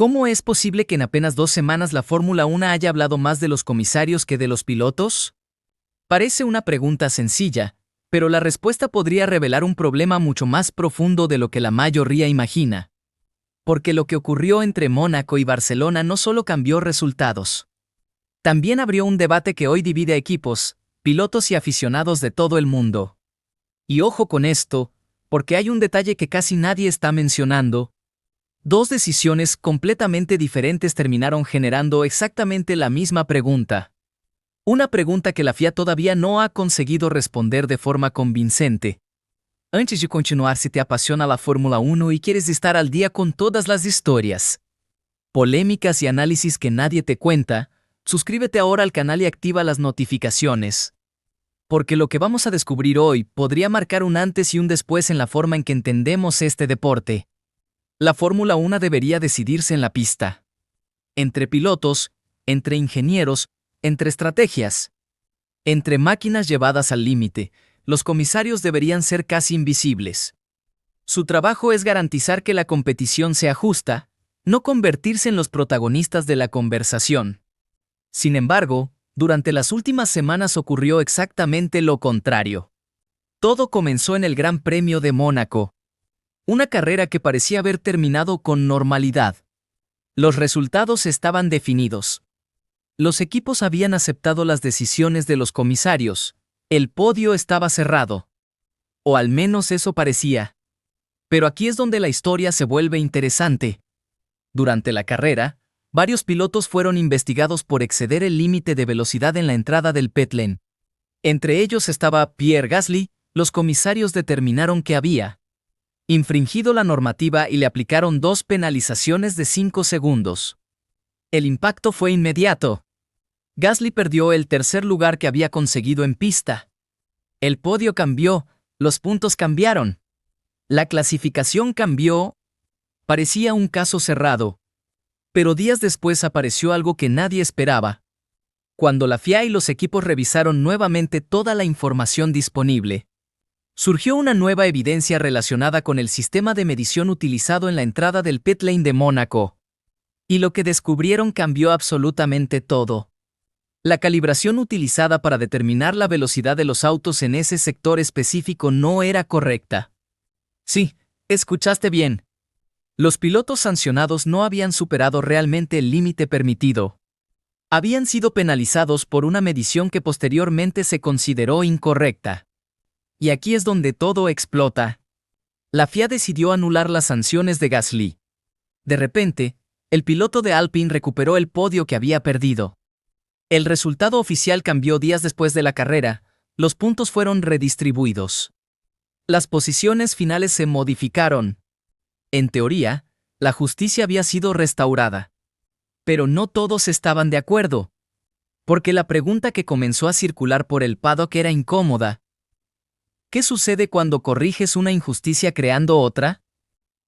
¿Cómo es posible que en apenas 2 semanas la Fórmula 1 haya hablado más de los comisarios que de los pilotos? Parece una pregunta sencilla, pero la respuesta podría revelar un problema mucho más profundo de lo que la mayoría imagina. Porque lo que ocurrió entre Mónaco y Barcelona no solo cambió resultados. También abrió un debate que hoy divide a equipos, pilotos y aficionados de todo el mundo. Y ojo con esto, porque hay un detalle que casi nadie está mencionando. Dos decisiones completamente diferentes terminaron generando exactamente la misma pregunta. Una pregunta que la FIA todavía no ha conseguido responder de forma convincente. Antes de continuar, si te apasiona la Fórmula 1 y quieres estar al día con todas las historias, polémicas y análisis que nadie te cuenta, suscríbete ahora al canal y activa las notificaciones. Porque lo que vamos a descubrir hoy podría marcar un antes y un después en la forma en que entendemos este deporte. La Fórmula 1 debería decidirse en la pista. Entre pilotos, entre ingenieros, entre estrategias. Entre máquinas llevadas al límite, los comisarios deberían ser casi invisibles. Su trabajo es garantizar que la competición sea justa, no convertirse en los protagonistas de la conversación. Sin embargo, durante las últimas semanas ocurrió exactamente lo contrario. Todo comenzó en el Gran Premio de Mónaco. Una carrera que parecía haber terminado con normalidad. Los resultados estaban definidos. Los equipos habían aceptado las decisiones de los comisarios. El podio estaba cerrado. O al menos eso parecía. Pero aquí es donde la historia se vuelve interesante. Durante la carrera, varios pilotos fueron investigados por exceder el límite de velocidad en la entrada del pit lane. Entre ellos estaba Pierre Gasly. Los comisarios determinaron que había infringido la normativa y le aplicaron 2 penalizaciones de 5 segundos. El impacto fue inmediato. Gasly perdió el tercer lugar que había conseguido en pista. El podio cambió, los puntos cambiaron. La clasificación cambió. Parecía un caso cerrado. Pero días después apareció algo que nadie esperaba. Cuando la FIA y los equipos revisaron nuevamente toda la información disponible, surgió una nueva evidencia relacionada con el sistema de medición utilizado en la entrada del pit lane de Mónaco. Y lo que descubrieron cambió absolutamente todo. La calibración utilizada para determinar la velocidad de los autos en ese sector específico no era correcta. Sí, escuchaste bien. Los pilotos sancionados no habían superado realmente el límite permitido. Habían sido penalizados por una medición que posteriormente se consideró incorrecta. Y aquí es donde todo explota. La FIA decidió anular las sanciones de Gasly. De repente, el piloto de Alpine recuperó el podio que había perdido. El resultado oficial cambió días después de la carrera, los puntos fueron redistribuidos. Las posiciones finales se modificaron. En teoría, la justicia había sido restaurada. Pero no todos estaban de acuerdo. Porque la pregunta que comenzó a circular por el paddock era incómoda. ¿Qué sucede cuando corriges una injusticia creando otra?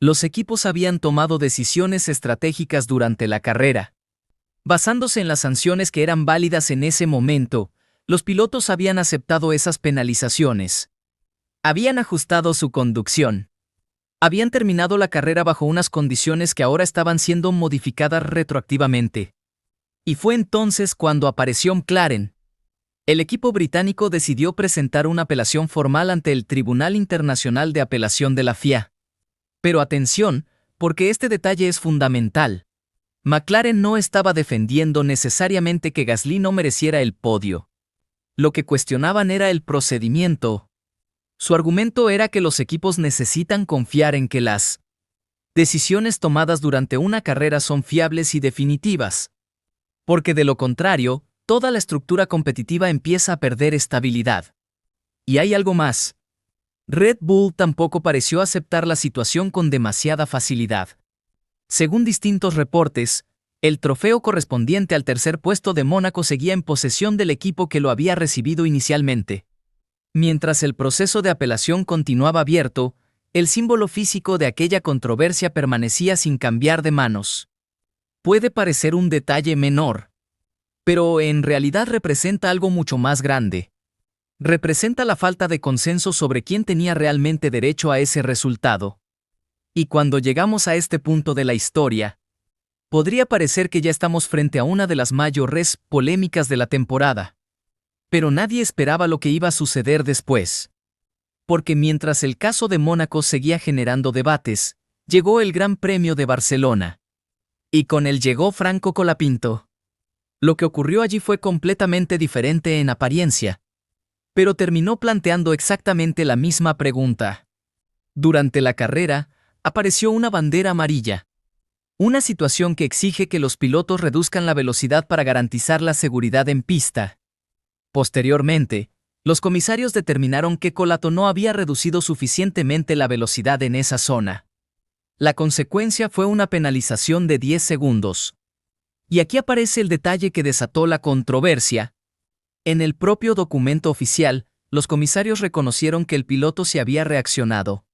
Los equipos habían tomado decisiones estratégicas durante la carrera. Basándose en las sanciones que eran válidas en ese momento, los pilotos habían aceptado esas penalizaciones. Habían ajustado su conducción. Habían terminado la carrera bajo unas condiciones que ahora estaban siendo modificadas retroactivamente. Y fue entonces cuando apareció McLaren. El equipo británico decidió presentar una apelación formal ante el Tribunal Internacional de Apelación de la FIA. Pero atención, porque este detalle es fundamental. McLaren no estaba defendiendo necesariamente que Gasly no mereciera el podio. Lo que cuestionaban era el procedimiento. Su argumento era que los equipos necesitan confiar en que las decisiones tomadas durante una carrera son fiables y definitivas. Porque de lo contrario, toda la estructura competitiva empieza a perder estabilidad. Y hay algo más. Red Bull tampoco pareció aceptar la situación con demasiada facilidad. Según distintos reportes, el trofeo correspondiente al tercer puesto de Mónaco seguía en posesión del equipo que lo había recibido inicialmente. Mientras el proceso de apelación continuaba abierto, el símbolo físico de aquella controversia permanecía sin cambiar de manos. Puede parecer un detalle menor, pero en realidad representa algo mucho más grande. Representa la falta de consenso sobre quién tenía realmente derecho a ese resultado. Y cuando llegamos a este punto de la historia, Podría parecer que ya estamos frente a una de las mayores polémicas de la temporada. Pero nadie esperaba lo que iba a suceder después. Porque mientras el caso de Mónaco seguía generando debates, llegó el Gran Premio de Barcelona. Y con él llegó Franco Colapinto. Lo que ocurrió allí fue completamente diferente en apariencia, pero terminó planteando exactamente la misma pregunta. Durante la carrera, apareció una bandera amarilla. Una situación que exige que los pilotos reduzcan la velocidad para garantizar la seguridad en pista. Posteriormente, los comisarios determinaron que Colato no había reducido suficientemente la velocidad en esa zona. La consecuencia fue una penalización de 10 segundos. Y aquí aparece el detalle que desató la controversia. En el propio documento oficial, los comisarios reconocieron que el piloto se había reaccionado.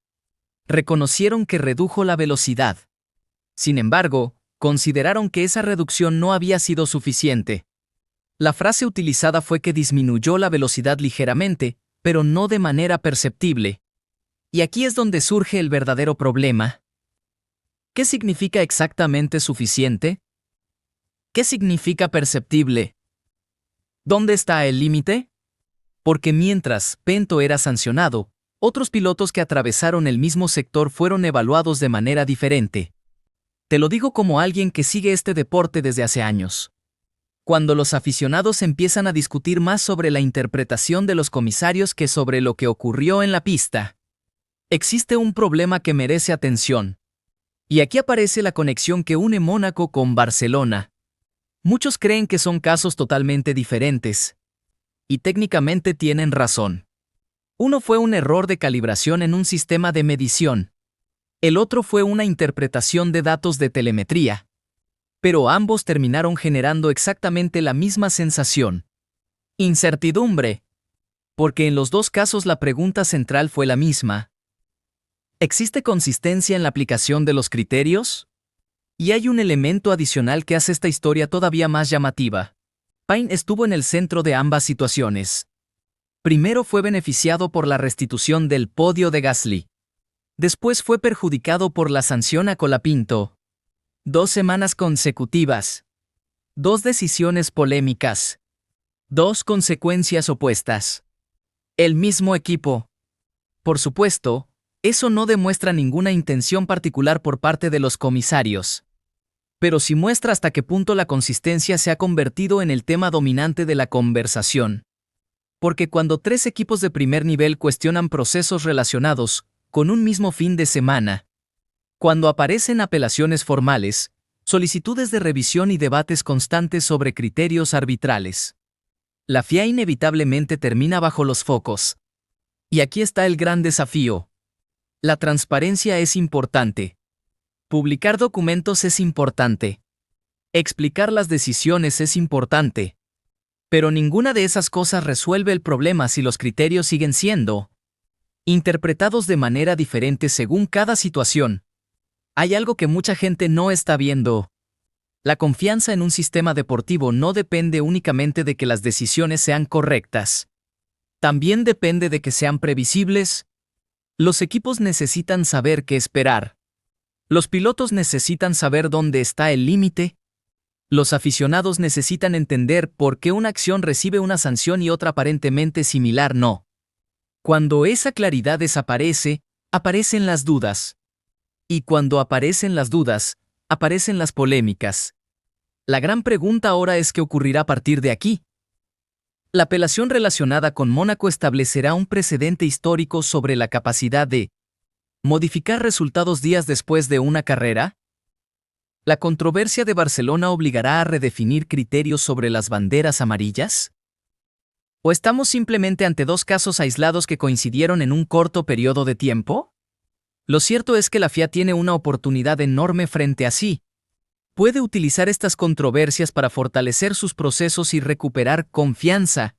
Reconocieron que redujo la velocidad. Sin embargo, consideraron que esa reducción no había sido suficiente. La frase utilizada fue que disminuyó la velocidad ligeramente, pero no de manera perceptible. Y aquí es donde surge el verdadero problema. ¿Qué significa exactamente suficiente? ¿Qué significa perceptible? ¿Dónde está el límite? Porque mientras Pinto era sancionado, otros pilotos que atravesaron el mismo sector fueron evaluados de manera diferente. Te lo digo como alguien que sigue este deporte desde hace años. Cuando los aficionados empiezan a discutir más sobre la interpretación de los comisarios que sobre lo que ocurrió en la pista, existe un problema que merece atención. Y aquí aparece la conexión que une Mónaco con Barcelona. Muchos creen que son casos totalmente diferentes. Y técnicamente tienen razón. Uno fue un error de calibración en un sistema de medición. El otro fue una interpretación de datos de telemetría. Pero ambos terminaron generando exactamente la misma sensación. Incertidumbre. Porque en los dos casos la pregunta central fue la misma. ¿Existe consistencia en la aplicación de los criterios? Y hay un elemento adicional que hace esta historia todavía más llamativa. Payne estuvo en el centro de ambas situaciones. Primero fue beneficiado por la restitución del podio de Gasly. Después fue perjudicado por la sanción a Colapinto. 2 semanas consecutivas. 2 decisiones polémicas. 2 consecuencias opuestas. El mismo equipo. Por supuesto, eso no demuestra ninguna intención particular por parte de los comisarios. Pero sí muestra hasta qué punto la consistencia se ha convertido en el tema dominante de la conversación. Porque cuando 3 equipos de primer nivel cuestionan procesos relacionados con un mismo fin de semana, cuando aparecen apelaciones formales, solicitudes de revisión y debates constantes sobre criterios arbitrales, la FIA inevitablemente termina bajo los focos. Y aquí está el gran desafío. La transparencia es importante. Publicar documentos es importante. Explicar las decisiones es importante. Pero ninguna de esas cosas resuelve el problema si los criterios siguen siendo interpretados de manera diferente según cada situación. Hay algo que mucha gente no está viendo. La confianza en un sistema deportivo no depende únicamente de que las decisiones sean correctas. También depende de que sean previsibles. Los equipos necesitan saber qué esperar. Los pilotos necesitan saber dónde está el límite. Los aficionados necesitan entender por qué una acción recibe una sanción y otra aparentemente similar no. Cuando esa claridad desaparece, aparecen las dudas. Y cuando aparecen las dudas, aparecen las polémicas. La gran pregunta ahora es qué ocurrirá a partir de aquí. La apelación relacionada con Mónaco establecerá un precedente histórico sobre la capacidad de modificar resultados días después de una carrera. ¿La controversia de Barcelona obligará a redefinir criterios sobre las banderas amarillas? ¿O estamos simplemente ante 2 casos aislados que coincidieron en un corto periodo de tiempo? Lo cierto es que la FIA tiene una oportunidad enorme frente a sí. Puede utilizar estas controversias para fortalecer sus procesos y recuperar confianza.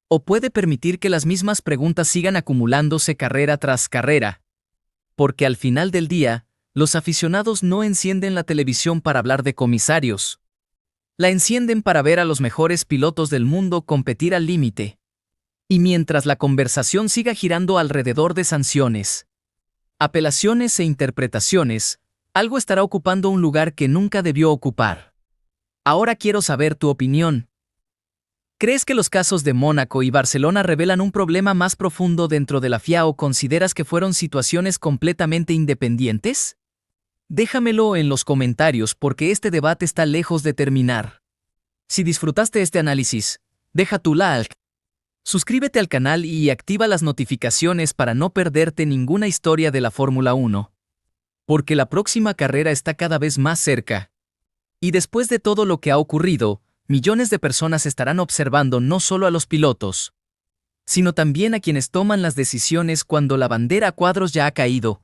O puede permitir que las mismas preguntas sigan acumulándose carrera tras carrera. Porque al final del día, los aficionados no encienden la televisión para hablar de comisarios. La encienden para ver a los mejores pilotos del mundo competir al límite. Y mientras la conversación siga girando alrededor de sanciones, apelaciones e interpretaciones, Algo estará ocupando un lugar que nunca debió ocupar. Ahora quiero saber tu opinión. ¿Crees que los casos de Mónaco y Barcelona revelan un problema más profundo dentro de la FIA o consideras que fueron situaciones completamente independientes? Déjamelo en los comentarios porque este debate está lejos de terminar. Si disfrutaste este análisis, deja tu like. Suscríbete al canal y activa las notificaciones para no perderte ninguna historia de la Fórmula 1. Porque la próxima carrera está cada vez más cerca. Y después de todo lo que ha ocurrido, millones de personas estarán observando no solo a los pilotos, sino también a quienes toman las decisiones cuando la bandera a cuadros ya ha caído.